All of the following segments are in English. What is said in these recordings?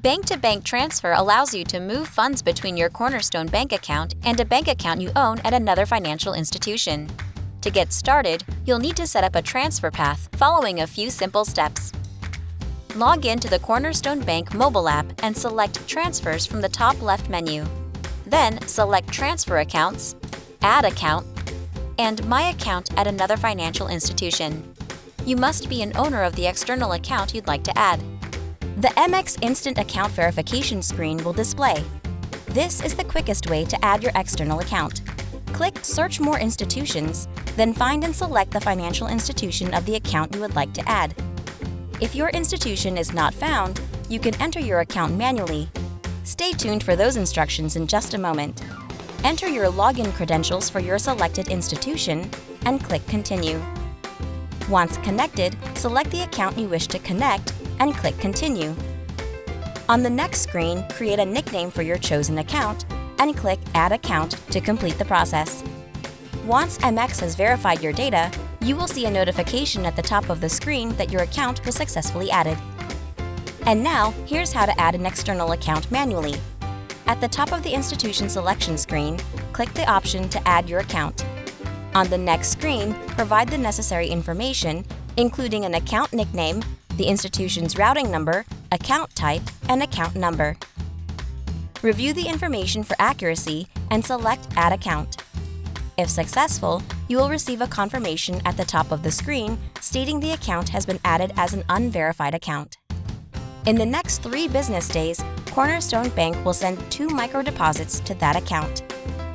Bank-to-bank transfer allows you to move funds between your Cornerstone Bank account and a bank account you own at another financial institution. To get started, you'll need to set up a transfer path following a few simple steps. Log in to the Cornerstone Bank mobile app and select Transfers from the top left menu. Then select Transfer Accounts, Add Account, and My Account at another financial institution. You must be an owner of the external account you'd like to add. The MX Instant Account Verification screen will display. This is the quickest way to add your external account. Click Search More Institutions, then find and select the financial institution of the account you would like to add. If your institution is not found, you can enter your account manually. Stay tuned for those instructions in just a moment. Enter your login credentials for your selected institution and click Continue. Once connected, select the account you wish to connect and click Continue. On the next screen, create a nickname for your chosen account and click Add Account to complete the process. Once MX has verified your data, you will see a notification at the top of the screen that your account was successfully added. And now, here's how to add an external account manually. At the top of the institution selection screen, click the option to add your account. On the next screen, provide the necessary information, including an account nickname, the institution's routing number, account type, and account number. Review the information for accuracy and select Add Account. If successful, you will receive a confirmation at the top of the screen stating the account has been added as an unverified account. In the next 3 business days, Cornerstone Bank will send 2 microdeposits to that account.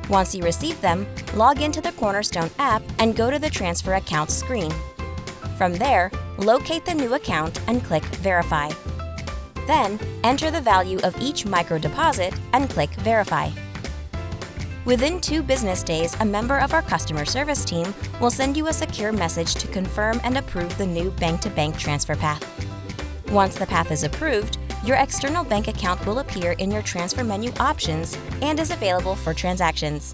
Once you receive them, log into the Cornerstone app and go to the Transfer Accounts screen. From there, locate the new account and click Verify. Then, enter the value of each microdeposit and click Verify. Within 2 business days, a member of our customer service team will send you a secure message to confirm and approve the new bank-to-bank transfer path. Once the path is approved, your external bank account will appear in your transfer menu options and is available for transactions.